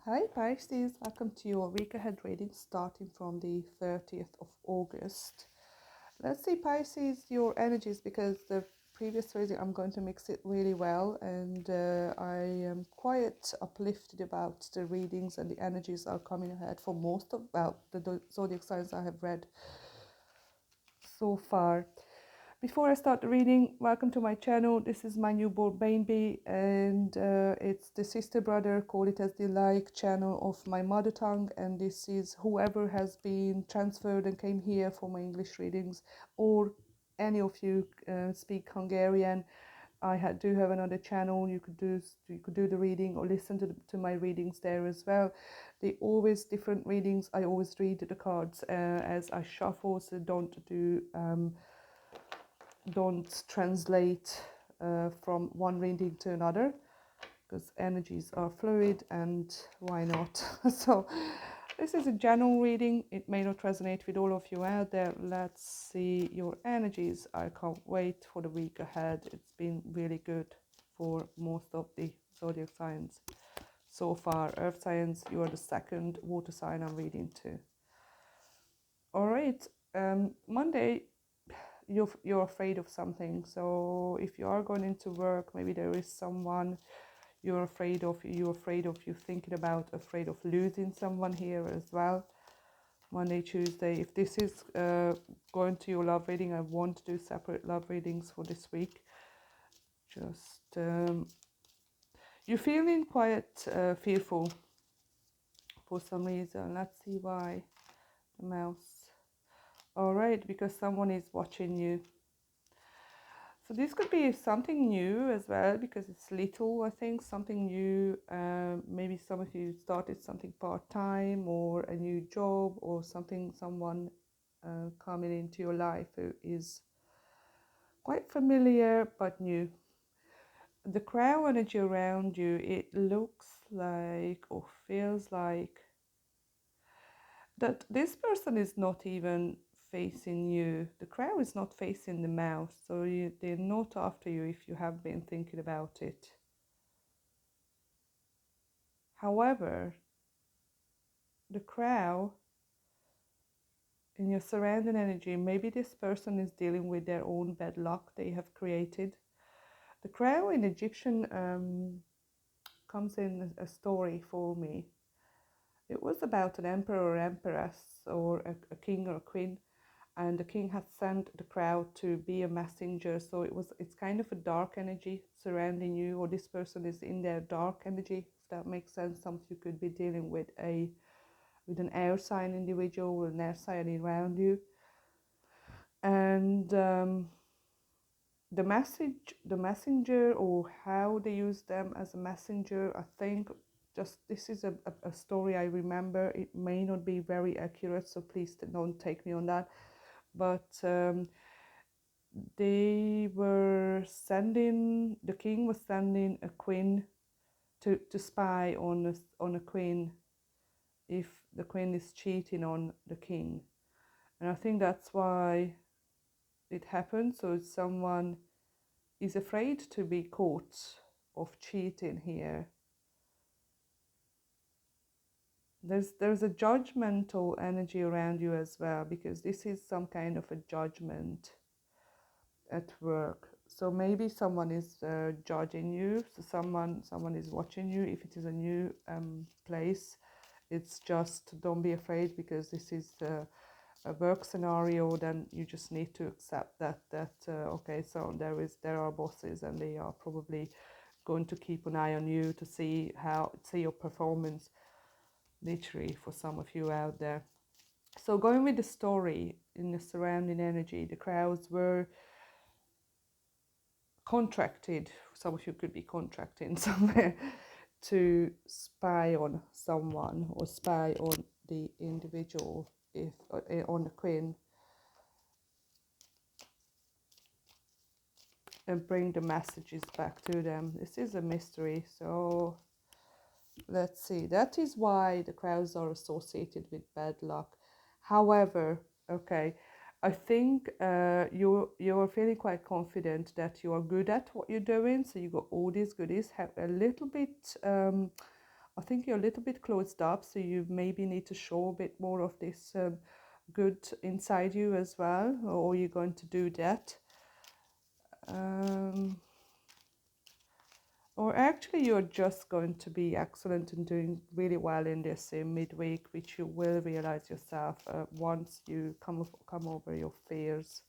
Hi Pisces, welcome to your week ahead reading starting from the 30th of August. Let's see Pisces, your energies, because the previous reading I'm going to mix it really well, and I am quite uplifted about the readings, and the energies are coming ahead for most of the zodiac signs I have read so far. Before I start the reading, welcome to my channel. This is my newborn baby, and it's the sister brother, call it as the like, channel of my mother tongue, and this is whoever has been transferred and came here for my English readings, or any of you speak Hungarian. Do have another channel. You could do the reading or listen to my readings there as well. They always different readings. I always read the cards as I shuffle, so don't translate from one reading to another, because energies are fluid, and why not? So this is a general reading. It may not resonate with all of you out there. Let's see your energies. I can't wait for the week ahead. It's been really good for most of the zodiac signs so far. Earth signs, you are the second water sign I'm reading to. All right, Monday, you're afraid of something. So if you are going into work, maybe there is someone you're afraid of, you thinking about, afraid of losing someone here as well. Monday, Tuesday, if this is going to your love reading, I want to do separate love readings for this week. Just you're feeling quite fearful for some reason. Let's see why. The mouse. All right, because someone is watching you. So this could be something new as well, because it's little, I think, something new. Maybe some of you started something part-time, or a new job, or someone coming into your life who is quite familiar but new. The crowd energy around you, it looks like or feels like that this person is not even facing you. The crow is not facing the mouse, so they're not after you if you have been thinking about it. However, the crow in your surrounding energy, maybe this person is dealing with their own bad luck they have created. The crow in Egyptian comes in a story for me. It was about an emperor or empress, or a king or a queen, and the king had sent the crowd to be a messenger. So it's kind of a dark energy surrounding you, or this person is in their dark energy, if that makes sense. Some of you could be dealing with an air sign individual, or an air sign around you, and the messenger, or how they use them as a messenger, I think, just this is a story I remember. It may not be very accurate, so please don't take me on that, but the king was sending a queen to spy on a queen if the queen is cheating on the king. And I think that's why it happened. So someone is afraid to be caught of cheating here. There's a judgmental energy around you as well, because this is some kind of a judgment at work. So maybe someone is judging you. So someone is watching you. If it is a new place, it's just don't be afraid, because this is a work scenario. Then you just need to accept that okay, so there are bosses, and they are probably going to keep an eye on you to see your performance, literally, for some of you out there. So going with the story, in the surrounding energy, the crowds were contracted. Some of you could be contracting somewhere to spy on someone, or spy on the individual, if on the queen, and bring the messages back to them. This is a mystery, so let's see. That is why the crowds are associated with bad luck. However, okay, I think you're feeling quite confident that you are good at what you're doing. So you got all these goodies. Have a little bit I think you're a little bit closed up, so you maybe need to show a bit more of this good inside you as well, or you're going to do that. Or actually, you're just going to be excellent and doing really well in this midweek, which you will realize yourself once you come over your fears.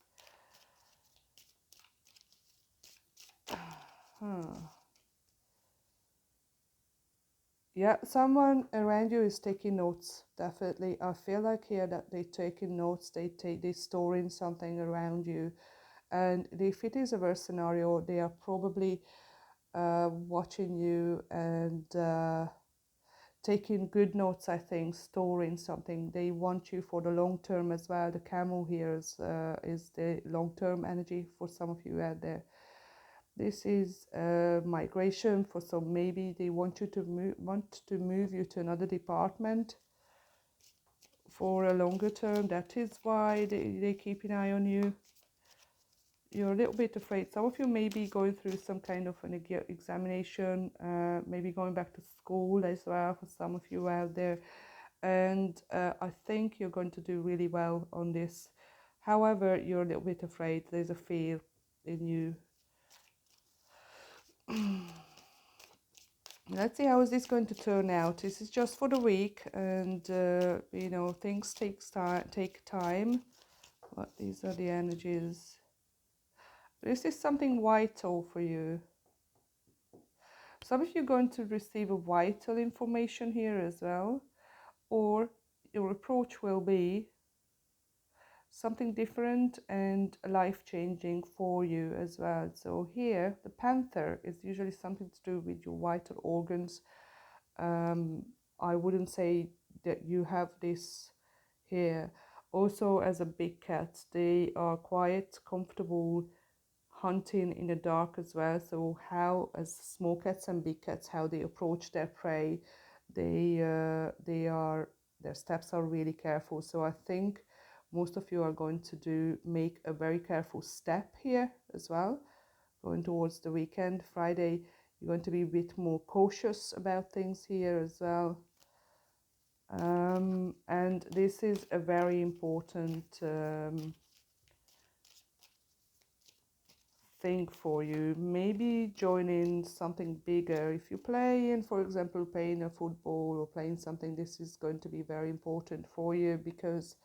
Yeah, someone around you is taking notes, definitely. I feel like here that they're taking notes, they're storing something around you. And if it is a worse scenario, they are probably watching you and taking good notes, I think, storing something. They want you for the long term as well. The camel here is the long term energy for some of you out there. This is migration for some. Maybe they want to move you to another department for a longer term. That is why they keep an eye on you. You're a little bit afraid. Some of you may be going through some kind of an examination, maybe going back to school as well for some of you out there. And I think you're going to do really well on this. However, you're a little bit afraid. There's a fear in you. Let's see how is this going to turn out. This is just for the week, and you know, things take time. But these are the energies. This is something vital for you. Some of you are going to receive a vital information here as well, or your approach will be something different and life-changing for you as well. So here, the panther is usually something to do with your vital organs. I wouldn't say that you have this here. Also, as a big cat, they are quite comfortable hunting in the dark as well. So how, as small cats and big cats, how they approach their prey, their steps are really careful. So I think most of you are going to make a very careful step here as well. Going towards the weekend, Friday, you're going to be a bit more cautious about things here as well. And this is a very important thing for you. Maybe join in something bigger. If you play in, for example, playing a football or playing something, this is going to be very important for you, because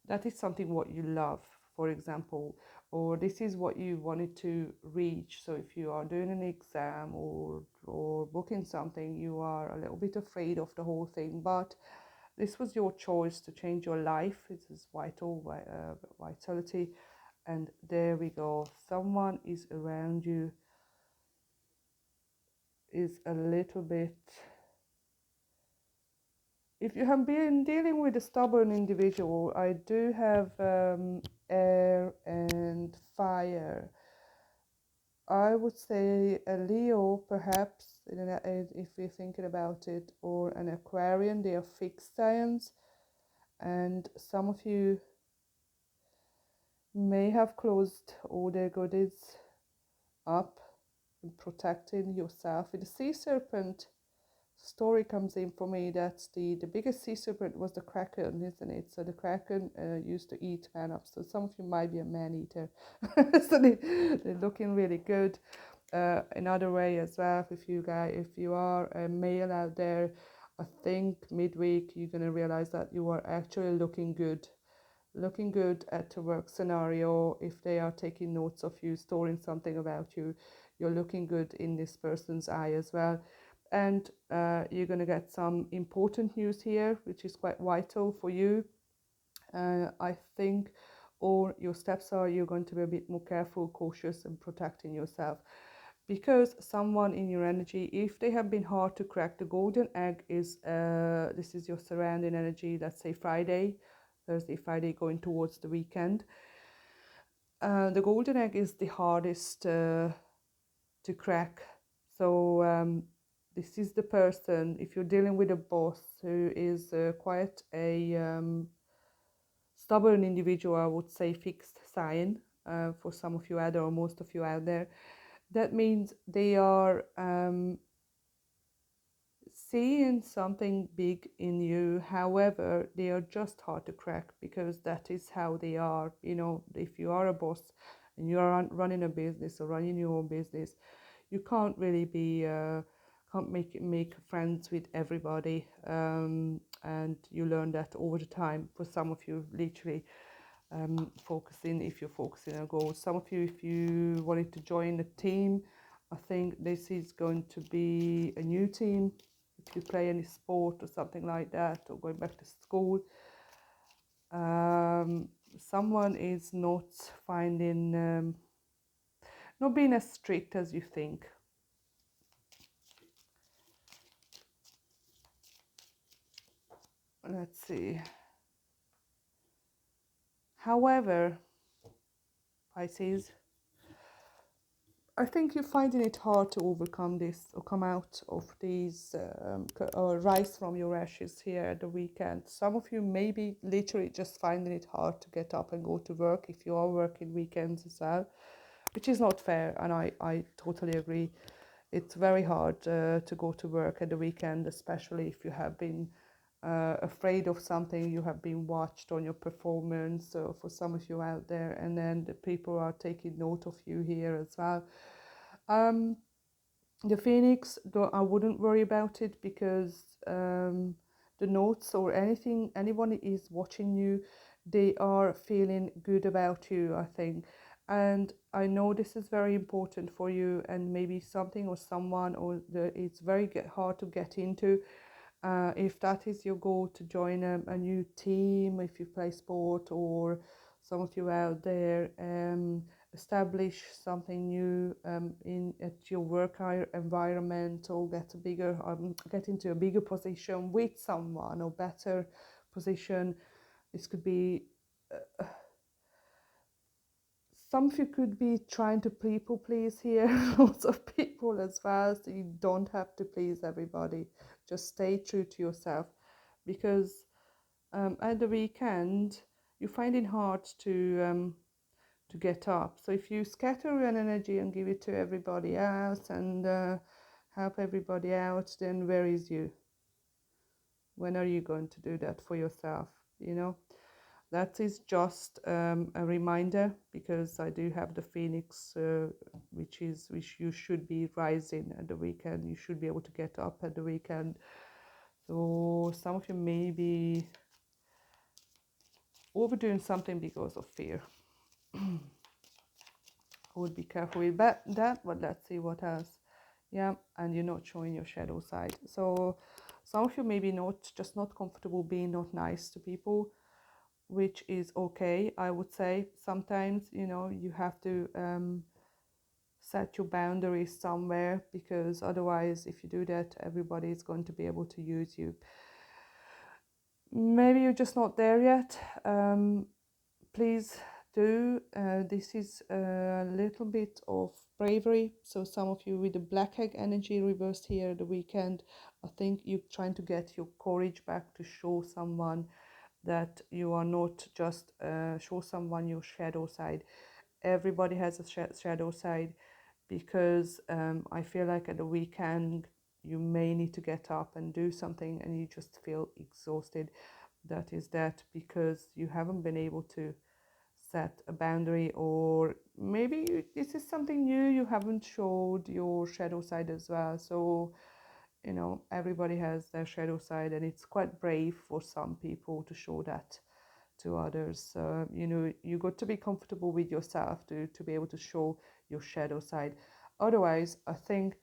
that is something what you love, for example, or this is what you wanted to reach. So if you are doing an exam or booking something, you are a little bit afraid of the whole thing, but this was your choice to change your life. It is vitality. And there we go. Someone is around you, is a little bit. If you have been dealing with a stubborn individual, I do have air and fire. I would say a Leo, perhaps, if you're thinking about it, or an Aquarian. They are fixed signs, and some of you may have closed all their goodies up and protecting yourself. With the sea serpent story comes in for me that the biggest sea serpent was the kraken, isn't it? So the kraken used to eat man up. So some of you might be a man eater. So they're looking really good. Another way as well, if you are a male out there, I think midweek you're going to realize that you are actually looking good at a work scenario. If they are taking notes of you, storing something about you, you're looking good in this person's eye as well. And you're going to get some important news here, which is quite vital for you. I think all your steps are you're going to be a bit more careful, cautious, and protecting yourself. Because someone in your energy, if they have been hard to crack, the golden egg is, this is your surrounding energy, let's say Thursday, Friday, going towards the weekend. The golden egg is the hardest to crack. So this is the person, if you're dealing with a boss who is quite a stubborn individual, I would say fixed sign for some of you out there, or most of you out there. That means they are seeing something big in you. However, they are just hard to crack because that is how they are. You know, if you are a boss and you are running a business or running your own business, you can't really be can't make friends with everybody, and you learn that over the time. For some of you, literally, focusing, if you're focusing on goals. Some of you, if you wanted to join a team, I think this is going to be a new team. If you play any sport or something like that, or going back to school, someone is not finding, not being as strict as you think. Let's see. However, Pisces, I think you're finding it hard to overcome this or come out of these or rise from your ashes here at the weekend. Some of you may be literally just finding it hard to get up and go to work if you are working weekends as well, which is not fair, and I totally agree. It's very hard to go to work at the weekend, especially if you have been afraid of something, you have been watched on your performance. So for some of you out there, and then the people are taking note of you here as well. Um, the Phoenix, though, I wouldn't worry about it because the notes or anyone is watching you, they are feeling good about you, I think. And I know this is very important for you, and maybe something or someone, or it's very hard to get into. If that is your goal, to join a new team, if you play sport, or some of you out there, establish something new in at your work environment, or get into a bigger position with someone, or better position. This could be some of you could be trying to people please here, lots of people as well, so you don't have to please everybody. Just stay true to yourself, because at the weekend you find it hard to get up. So if you scatter your energy and give it to everybody else and help everybody out, then where is you? When are you going to do that for yourself? You know, that is just a reminder, because I do have the Phoenix, which you should be rising at the weekend. You should be able to get up at the weekend. So some of you may be overdoing something because of fear. I would be careful with that, but let's see what else. Yeah, and you're not showing your shadow side. So some of you maybe not comfortable being not nice to people, which is okay. I would say sometimes, you know, you have to set your boundaries somewhere, because otherwise, if you do that, everybody is going to be able to use you. Maybe you're just not there yet. Please do. This is a little bit of bravery. So some of you with the black egg energy reversed here the weekend, I think you're trying to get your courage back to show someone that you are not just show someone your shadow side. Everybody has a shadow side, because I feel like at the weekend you may need to get up and do something and you just feel exhausted. That is that because you haven't been able to set a boundary, or maybe this is something new, you haven't showed your shadow side as well. So you know, everybody has their shadow side, and it's quite brave for some people to show that to others. You know, you got to be comfortable with yourself to be able to show your shadow side. Otherwise, I think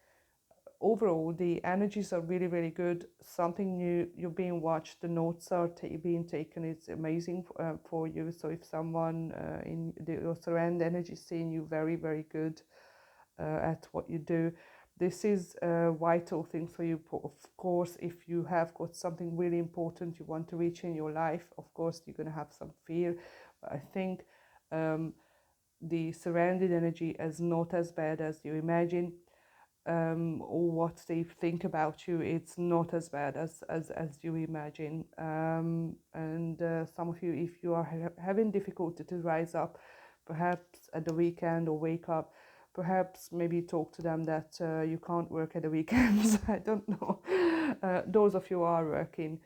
overall the energies are really, really good. Something new, you're being watched, the notes are being taken. It's amazing for you. So if someone in your surround energy is seeing you very, very good at what you do, this is a vital thing for you. Of course, if you have got something really important you want to reach in your life, of course you're going to have some fear. But I think the surrounded energy is not as bad as you imagine, or what they think about you. It's not as bad as you imagine. And some of you, if you are having difficulty to rise up, perhaps at the weekend, or wake up, perhaps maybe talk to them that you can't work at the weekends. I don't know. Those of you who are working,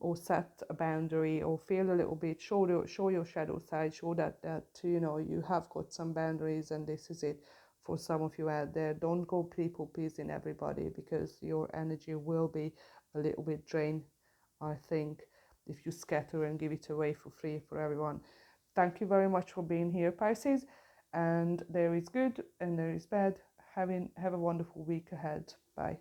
or set a boundary, or feel a little bit, show your shadow side, show that you know you have got some boundaries, and this is it for some of you out there. Don't go people pleasing everybody, because your energy will be a little bit drained, I think, if you scatter and give it away for free for everyone. Thank you very much for being here, Pisces. And there is good and there is bad. Have a wonderful week ahead. Bye.